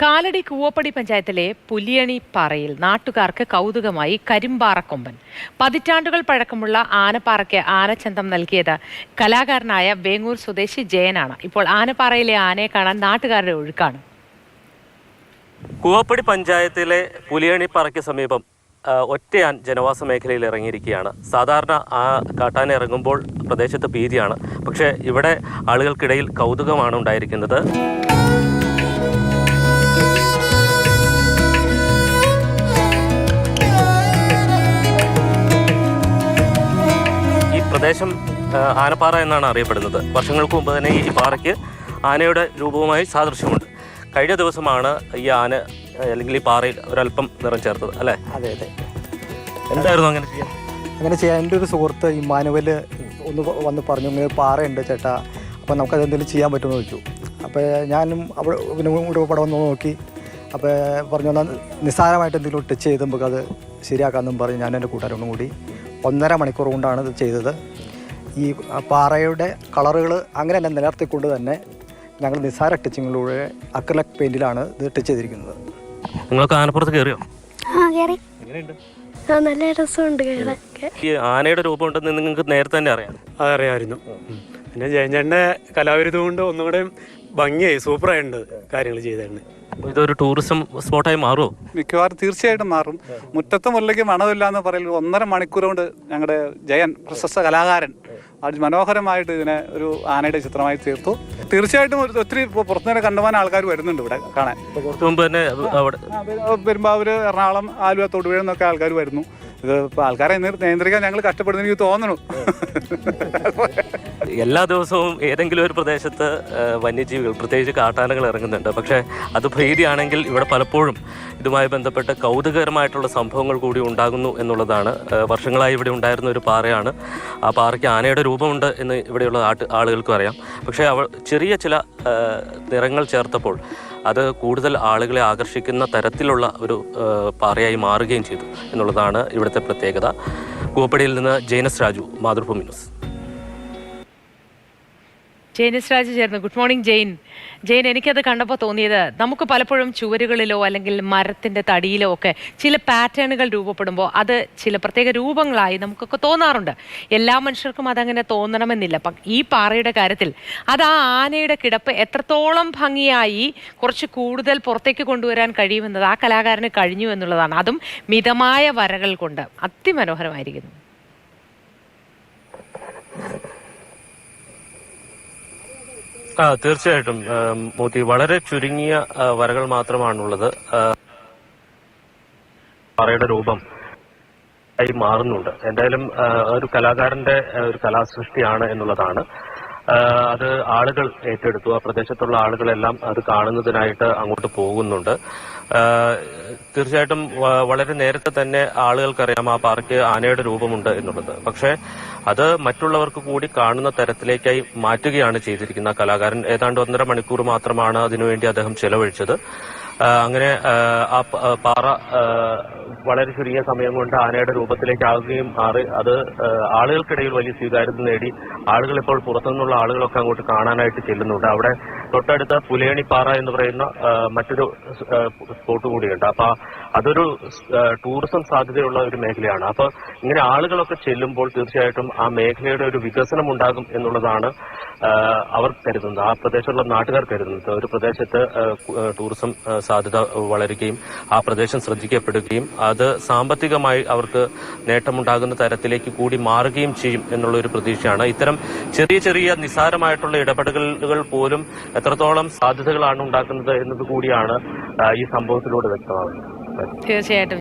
കാലടി കൂവപ്പടി പഞ്ചായത്തിലെ പുലിയണി പാറയിൽ നാട്ടുകാർക്ക് കൗതുകമായി കരിമ്പാറക്കൊമ്പൻ. പതിറ്റാണ്ടുകൾ പഴക്കമുള്ള ആനപ്പാറയ്ക്ക് ആനച്ചന്തം നൽകിയത് കലാകാരനായ വേങ്ങൂർ സ്വദേശി ജയനാണ്. ഇപ്പോൾ ആനപ്പാറയിലെ ആനയെ കാണാൻ നാട്ടുകാരുടെ ഒഴുക്കാണ്. കൂവപ്പടി പഞ്ചായത്തിലെ പുലിയണി പാറയ്ക്ക് സമീപം ഒറ്റയാൻ ജനവാസ മേഖലയിൽ ഇറങ്ങിയിരിക്കുകയാണ്. സാധാരണ ആ കാട്ടാൻ ഇറങ്ങുമ്പോൾ പ്രദേശത്ത് ഭീതിയാണ്, പക്ഷേ ഇവിടെ ആളുകൾക്കിടയിൽ കൗതുകമാണ് ഉണ്ടായിരിക്കുന്നത്. പ്രദേശം ആനപ്പാറ എന്നാണ് അറിയപ്പെടുന്നത്. വർഷങ്ങൾക്ക് മുമ്പ് തന്നെ ഈ പാറയ്ക്ക് ആനയുടെ രൂപവുമായി സാദൃശ്യമുണ്ട്. കഴിഞ്ഞ ദിവസമാണ് ഈ ആന അല്ലെങ്കിൽ ഈ പാറയിൽ ഒരല്പം നിറം ചേർത്തത്, അല്ലേ? അതെ അതെ. എന്തായിരുന്നു അങ്ങനെ ചെയ്യാൻ? എൻ്റെ ഒരു സുഹൃത്ത് ഇമ്മാനുവൽ ഒന്ന് വന്ന് പറഞ്ഞു, ഇങ്ങനെ പാറയുണ്ട് ചേട്ടാ, അപ്പോൾ നമുക്കത് എന്തെങ്കിലും ചെയ്യാൻ പറ്റുമെന്ന് ചോദിച്ചു. അപ്പോൾ ഞാനും അവിടെ പടം വന്ന് നോക്കി. അപ്പോൾ പറഞ്ഞു, എന്നാൽ നിസ്സാരമായിട്ട് എന്തെങ്കിലും ടച്ച് ചെയ്ത് നമുക്കത് ശരിയാക്കാമെന്നും പറഞ്ഞ് ഞാൻ എൻ്റെ കൂട്ടുകാരോടും കൂടി 1.5 മണിക്കൂർ കൊണ്ടാണ് ഇത് ചെയ്തത്. ഈ പാറയുടെ കളറുകൾ അങ്ങനെ തന്നെ നിലനിർത്തിക്കൊണ്ട് തന്നെ ഞങ്ങൾ നിസ്സാര ടച്ചിങ്ങിലൂടെ അക്രിലിക് പെയിന്റിലാണ് ഇത് ടച്ച് ചെയ്തിരിക്കുന്നത്. നിങ്ങൾക്ക് ആനപ്പുറത്ത് കയറിയോ? നല്ല രസമുണ്ട്. ഈ ആനയുടെ രൂപം ഉണ്ടെന്ന് നിങ്ങൾക്ക് നേരത്തെ തന്നെ അറിയാം? അതറിയാമായിരുന്നു. പിന്നെ ജയൻചേട്ടൻ്റെ കലാവിരുദ്ധം കൊണ്ട് ഒന്നുകൂടെ ഭംഗിയായി സൂപ്പറായിട്ടുണ്ട് കാര്യങ്ങൾ ചെയ്തേണ്ടത്. ഇതൊരു ടൂറിസം സ്പോട്ടായി മാറുമോ? മിക്കവാറും തീർച്ചയായിട്ടും മാറും. മുറ്റത്ത് മുല്ലയ്ക്ക് മണമില്ല എന്ന് പറയുന്നത് 1.5 മണിക്കൂർ കൊണ്ട് ഞങ്ങളുടെ ജയൻ, പ്രശസ്ത കലാകാരൻ, മനോഹരമായിട്ട് ഇതിനെ ഒരു ആനയുടെ ചിത്രമായി തീർത്തു. തീർച്ചയായിട്ടും ഒത്തിരി പുറത്തുനിന്ന് കണ്ടുപോകാൻ ആൾക്കാർ വരുന്നുണ്ട് ഇവിടെ കാണാൻ. പെരുമ്പാവൂർ, എറണാകുളം, ആലുവ, തൊടുപുഴ എന്നൊക്കെ ആൾക്കാർ വരുന്നു. ഇത് ഇപ്പോൾ ആൾക്കാരെ നിയന്ത്രിക്കാൻ ഞങ്ങൾ കഷ്ടപ്പെടുന്ന എനിക്ക് തോന്നുന്നു. എല്ലാ ദിവസവും ഏതെങ്കിലും ഒരു പ്രദേശത്ത് വന്യജീവികൾ, പ്രത്യേകിച്ച് കാട്ടാനകൾ ഇറങ്ങുന്നുണ്ട്. പക്ഷേ അത് ഭീതിയാണെങ്കിൽ ഇവിടെ പലപ്പോഴും ഇതുമായി ബന്ധപ്പെട്ട് കൗതുകകരമായിട്ടുള്ള സംഭവങ്ങൾ കൂടി ഉണ്ടാകുന്നു എന്നുള്ളതാണ്. വർഷങ്ങളായി ഇവിടെ ഉണ്ടായിരുന്ന ഒരു പാറയാണ്. ആ പാറയ്ക്ക് ആനയുടെ രൂപമുണ്ട് എന്ന് ഇവിടെയുള്ള ആളുകൾക്കും അറിയാം. പക്ഷേ ചെറിയ ചില നിറങ്ങൾ ചേർത്തപ്പോൾ അത് കൂടുതൽ ആളുകളെ ആകർഷിക്കുന്ന തരത്തിലുള്ള ഒരു പാറയായി മാറുകയും ചെയ്തു എന്നുള്ളതാണ് ഇവിടുത്തെ പ്രത്യേകത. കൂവപ്പടിയിൽ നിന്ന് ജെയിനസ് രാജു, മാതൃഭൂമി ന്യൂസ്. ജെയിനസ് രാജു ചേർന്നു. Good morning Jain. എനിക്കത് കണ്ടപ്പോൾ തോന്നിയത്, നമുക്ക് പലപ്പോഴും ചുവരുകളിലോ അല്ലെങ്കിൽ മരത്തിൻ്റെ തടിയിലോ ഒക്കെ ചില പാറ്റേണുകൾ രൂപപ്പെടുമ്പോൾ അത് ചില പ്രത്യേക രൂപങ്ങളായി നമുക്കൊക്കെ തോന്നാറുണ്ട്. എല്ലാ മനുഷ്യർക്കും അതങ്ങനെ തോന്നണമെന്നില്ല. ഈ പാറയുടെ കാര്യത്തിൽ അത് ആ ആനയുടെ കിടപ്പ് എത്രത്തോളം ഭംഗിയായി കുറച്ച് കൂടുതൽ പുറത്തേക്ക് കൊണ്ടുവരാൻ കഴിയുമെന്നത് ആ കലാകാരന് കഴിഞ്ഞു എന്നുള്ളതാണ്. അതും മിതമായ വരകൾ കൊണ്ട് അതിമനോഹരമായിരിക്കുന്നു. തീർച്ചയായിട്ടും മോത്തി, വളരെ ചുരുങ്ങിയ വരകൾ മാത്രമാണുള്ളത്. പാറയുടെ രൂപം ആയി മാറുന്നുണ്ട്. എന്തായാലും ഒരു കലാകാരന്റെ ഒരു കലാസൃഷ്ടിയാണ് എന്നുള്ളതാണ്. അത് ആളുകൾ ഏറ്റെടുത്തു. ആ പ്രദേശത്തുള്ള ആളുകളെല്ലാം അത് കാണുന്നതിനായിട്ട് അങ്ങോട്ട് പോകുന്നുണ്ട്. തീർച്ചയായിട്ടും വളരെ നേരത്തെ തന്നെ ആളുകൾക്കറിയാം ആ പാറയ്ക്ക് ആനയുടെ രൂപമുണ്ട് എന്നുള്ളത്. പക്ഷേ അത് മറ്റുള്ളവർക്ക് കൂടി കാണുന്ന തരത്തിലേക്കായി മാറ്റുകയാണ് ചെയ്തിരിക്കുന്ന കലാകാരൻ. ഏതാണ്ട് 1.5 മണിക്കൂർ മാത്രമാണ് അതിനുവേണ്ടി അദ്ദേഹം ചെലവഴിച്ചത്. അങ്ങനെ ആ പാറ വളരെ ചുരുങ്ങിയ സമയം കൊണ്ട് ആനയുടെ രൂപത്തിലേക്കാവുകയും മാറി അത് ആളുകൾക്കിടയിൽ വലിയ സ്വീകാര്യത നേടി. ആളുകൾ ഇപ്പോൾ പുറത്തുനിന്നുള്ള ആളുകളൊക്കെ അങ്ങോട്ട് കാണാനായിട്ട് ചെല്ലുന്നുണ്ട്. അവിടെ തൊട്ടടുത്ത പുലിയണി പാറ എന്ന് പറയുന്ന മറ്റൊരു സ്പോട്ട് കൂടിയുണ്ട്. അപ്പൊ അതൊരു ടൂറിസം സാധ്യതയുള്ള ഒരു മേഖലയാണ്. അപ്പൊ ഇങ്ങനെ ആളുകളൊക്കെ ചെല്ലുമ്പോൾ തീർച്ചയായിട്ടും ആ മേഖലയുടെ ഒരു വികസനം ഉണ്ടാകും എന്നുള്ളതാണ് അവർ കരുതുന്നത്, ആ പ്രദേശത്തുള്ള നാട്ടുകാർ കരുതുന്നത്. ഒരു പ്രദേശത്ത് ടൂറിസം സാധ്യത വളരുകയും ആ പ്രദേശം ശ്രദ്ധിക്കപ്പെടുകയും അത് സാമ്പത്തികമായി അവർക്ക് നേട്ടമുണ്ടാകുന്ന തരത്തിലേക്ക് കൂടി മാറുകയും ചെയ്യും എന്നുള്ള ഒരു പ്രതീക്ഷയാണ്. ഇത്തരം ചെറിയ ചെറിയ നിസ്സാരമായിട്ടുള്ള ഇടപെടലുകൾ പോലും എത്രത്തോളം സാധ്യതകളാണ് ഉണ്ടാക്കുന്നത് എന്നത് കൂടിയാണ് ഈ സംഭവത്തിലൂടെ വ്യക്തമാകുന്നത്. തീർച്ചയായിട്ടും.